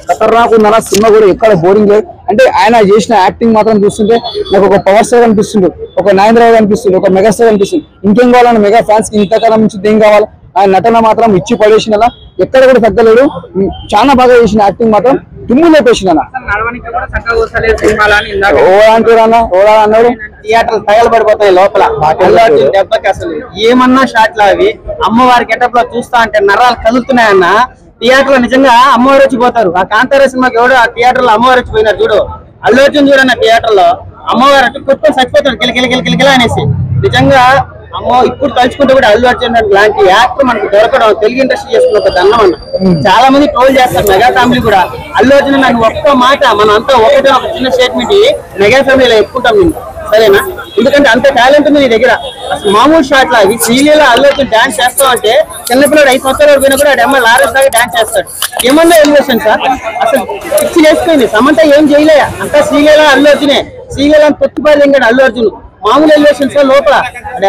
ఖతర్నాక్ ఉందన్న సినిమా కూడా ఎక్కడ బోరింగ్ లేదు అంటే ఆయన చేసిన యాక్టింగ్ మాత్రం చూస్తుంటే నాకు ఒక పవర్ స్టార్ అనిపిస్తుంది ఒక నాగేంద్ర అనిపిస్తుంది ఒక మెగాస్టార్ అనిపిస్తుంది ఇంకేం కావాలన్న మెగా ఫ్యాన్స్ కి ఇంతకాలం నుంచి ఏం కావాలి ఆయన నటన మాత్రం ఇచ్చి పడేసిన ఎక్కడ కూడా తగ్గలేడు చాలా బాగా చేసిన యాక్టింగ్ మాత్రం తుమ్ము లేపేసిన అన్నాడు థియేటర్ తగలబడిపోతాయి లోపల దెబ్బకి అసలు ఏమన్నా షాట్లు అవి అమ్మవారి గెటప్ లో చూస్తా అంటే నరాలు కదులుతున్నాయన్న థియేటర్ లో నిజంగా అమ్మవారు వచ్చిపోతారు ఆ కాంతార సినిమాకి ఎవడు ఆ థియేటర్ లో అమ్మవారు వచ్చిపోయినారు చూడు అల్లు అర్జున్ చూడన్న థియేటర్ లో అమ్మవారు వచ్చి కొట్టుకొని చచ్చిపోతాడు కిలకిల అనేసి నిజంగా అమ్మో ఇప్పుడు తలుచుకుంటే కూడా అల్లు అర్జున్ లాంటి యాక్టర్ మనకు దొరకడం తెలుగు ఇండస్ట్రీ చేసుకున్న ఒక దండం అన్న చాలా మంది ట్రోల్ చేస్తారు మెగా ఫ్యామిలీ కూడా అల్లు అర్జున్ నాకు ఒక్క మాట మనం అంతా ఒకటే ఒక చిన్న స్టేట్మెంట్ మెగా ఫ్యామిలీలో ఎక్కుంటాం నేను సరేనా ఎందుకంటే అంత టాలెంట్ ఉంది నీ దగ్గర అసలు మామూలు షాట్ లాగా సీరియల్ అల్లు అర్జున్ డాన్స్ చేస్తావు అంటే చిన్నపిల్లడు 5 సంవత్సరాలు పోయినా కూడా అమ్మాయి లారెస్ లాగా డాన్స్ చేస్తాడు ఏమన్నా ఎలివేషన్ సార్ అసలు పిచ్చి వేసుకుంది సమంత ఏం చేయలే అంతా సీరియల్ అల్లు అర్జునే సీరియల్ అని తొత్తుపారు ఎంగాడు అల్లు అర్జున్ మామూలు ఎలివేషన్స్ లోపల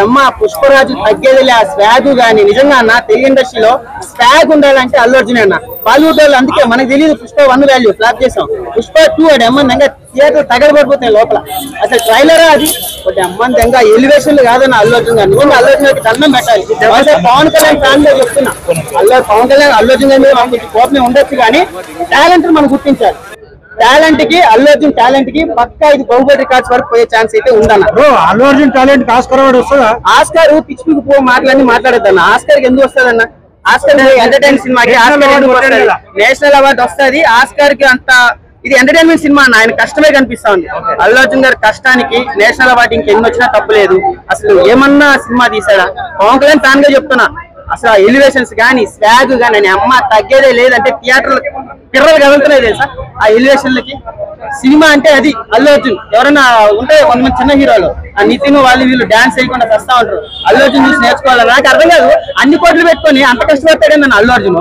అమ్మ పుష్పరాజు తగ్గేదిలే ఆ స్వాగ్ గానీ నిజంగా అన్న తెలుగు ఇండస్ట్రీలో స్వాగ్ ఉండాలంటే అల్లు అర్జున్ అన్న బాలీవుడ్ వాళ్ళు అందుకే మనకు తెలియదు పుష్ప 1 వాల్యూ ఫ్లాప్ చేసాం పుష్ప 2 అది అమ్మ దంగా థియేటర్ తగలబడిపోతాయి లోపల అసలు ట్రైలరా అది ఒకటి అమ్మని దంగా ఎలివేషన్లు కాదన్న అల్లు అర్జున్ గారు నువ్వు అల్లు అర్జున్ గారికి దండం పెట్టాలి పవన్ కళ్యాణ్ ఫ్యాన్ గా చెప్తున్నా పవన్ కళ్యాణ్ అల్లు అర్జున్ గారి మీద మనకు కోపమే ఉండొచ్చు కానీ టాలెంట్ మనం గుర్తించాలి టాలెంట్ కి అల్లు అర్జున్ టాలెంట్ కి పక్కా ఇది బాహుబలి రికార్డ్స్ వరకు పోయే ఛాన్స్ అయితే ఉందన్న Allu Arjun talent Oscar award వస్తుందా ఆస్కార్ పిచ్చి పిచ్చి పో మాటలన్నీ మాట్లాడద్దన్న ఆస్కార్ కి ఎందుకు వస్తుందన్న ఆస్కార్ ఎంటర్టైన్ సినిమాకి నేషనల్ అవార్డు వస్తుంది ఆస్కార్ కి అంత ఇది ఎంటర్టైన్మెంట్ సినిమా అన్న ఆయన కష్టమే కనిపిస్తా ఉంది అల్లు అర్జున్ గారి కష్టానికి నేషనల్ అవార్డు ఇంకెన్ని వచ్చినా తప్పులేదు అసలు ఏమన్నా సినిమా తీసాడా పవన్ కళ్యాణ్ ఫ్యాన్ గా చెప్తున్నా అసలు ఎలివేషన్స్ గానీ స్వాగ్ గానీ అమ్మ తగ్గేదే లేదంటే థియేటర్ పిర్రలు కదులుతున్నాయి తెలుసా ఆ ఎలివేషన్లకి సినిమా అంటే అది అల్లు అర్జున్ ఎవరైనా ఉంటే కొంతమంది చిన్న హీరోలు ఆ నితిన్ వాళ్ళు వీళ్ళు డాన్స్ చేయకుండా వస్తా ఉంటారు అల్లు అర్జున్ చూసి నేర్చుకోవాలి నాకు అర్థం కాదు అన్ని కోట్లు పెట్టుకొని అంత కష్టపడతాడే నన్ను అల్లు అర్జున్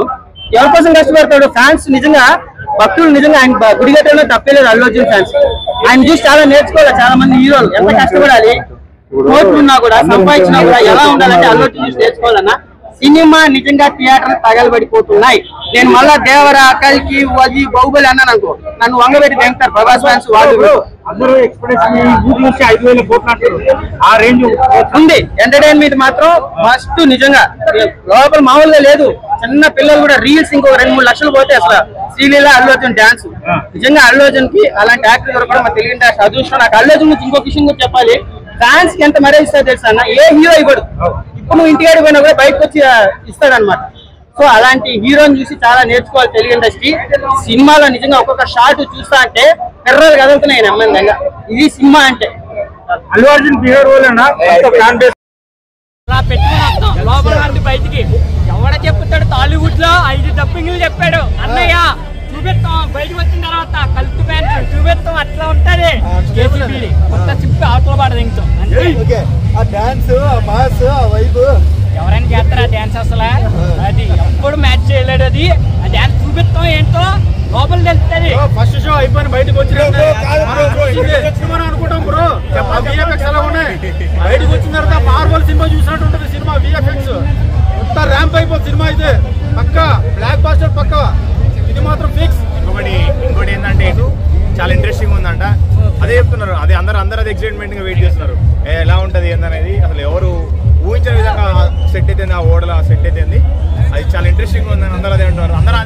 ఎవరి కోసం కష్టపడతాడు ఫ్యాన్స్ నిజంగా భక్తులు నిజంగా ఆయన గుడి గట్టడంలో తప్పలేదు అల్లు అర్జున్ ఫ్యాన్స్ ఆయన చూసి చాలా నేర్చుకోవాలి చాలా మంది హీరోలు ఎంత కష్టపడాలి కోట్లు ఉన్నా కూడా సంపాదించినా కూడా ఎలా ఉండాలంటే అల్లు అర్జున్ చూసి నేర్చుకోవాలన్నా సినిమా నిజంగా థియేటర్ తగలబడిపోతున్నాయి నేను మళ్ళా దేవరా కల్కి వజీ బాహుబలి అన్నాను అనుకో నన్ను వంగబెట్టి వెంకటారు ప్రభాస్ ఫ్యాన్స్ వాళ్ళు అందరూ ఎక్స్పెక్టేషన్ 5,000 కోట్లు ఆ రేంజ్ ఉంది ఎంటర్టైన్మెంట్ మాత్రం ఫస్ట్ నిజంగా లోపల మామూలుగా లేదు చిన్న పిల్లలు కూడా రీల్స్ ఇంకో 2-3 లక్షలు పోతే అసలు శ్రీలీల అల్లు అర్జున్ డాన్స్ నిజంగా అల్లు అర్జున్ కి అలాంటి యాక్టర్ కూడా మా తెలుగు ఇండస్ట్రీ అదృష్టం నాకు అల్లు అర్జున్ నుంచి ఇంకో విషయం కూడా చెప్పాలి ఫ్యాన్స్ కి ఎంత మర్యాద ఇస్తారు తెలుసా అన్న ఏ హీరో ఇవ్వడు ఇప్పుడు నువ్వు ఇంటికాడికి పోయినా కూడా బయటకు వచ్చి ఇస్తాడనమాట సో అలాంటి హీరోని చూసి చాలా నేర్చుకోవాలి తెలుగు ఇండస్ట్రీ సినిమాలో నిజంగా ఒక్కొక్క షాట్ చూస్తా అంటే ఎర్రలు కదులుతున్నాయి నమ్మందంగా ఇది సినిమా అంటే అల్లు అర్జున్ బిహేవ్ రోల్ లోపల బయటికి ఎవడ చెప్తాడు టాలీవుడ్ లో 5 డబ్బింగ్లు చెప్పాడు అన్నయ్య చూపెత్తాం బయటకు వచ్చిన తర్వాత కలుపు ప్యాంట్ చూపెత్తాం అట్లా ఉంటది కొత్త చిప్పి ఆటో పాట దింగుతాం ఎవరైనా చేస్తారా డాన్స్ అసలు అది ఎప్పుడు మ్యాచ్ చేయలేడు అది ఆ డాన్స్ చూపిస్తాం ఏంటో లోపల తెలుస్తుంది ఫస్ట్ షో అయిపోయిన బయటకు వచ్చిన అనుకుంటాం బ్రో విఎఫ్ఎక్స్ ఎలా ఉన్నాయి బయటకు వచ్చిన తర్వాత మార్వల్ సినిమా చూసినట్టు ఉంటుంది సినిమా విఎఫ్ఎక్స్ మొత్తం ర్యాంప్ అయిపోతుంది సినిమా అయితే పక్కా బ్లాక్ బాస్టర్ పక్కా ఇది మాత్రం ఫిక్స్ ఇంకోటి ఏంటంటే ఇటు చాలా ఇంట్రెస్టింగ్ ఉందంట అదే చెప్తున్నారు అదే అందరూ అది ఎక్సైట్మెంట్ గా వెయిట్ చేస్తున్నారు ఎలా ఉంటది ఏందనేది అసలు ఎవరు ఊహించిన విధంగా సెట్ అయితే ఆ ఓడల సెట్ అయితే అది చాలా ఇంట్రెస్టింగ్ ఉందని అందరూ అదే అంటున్నారు అందరూ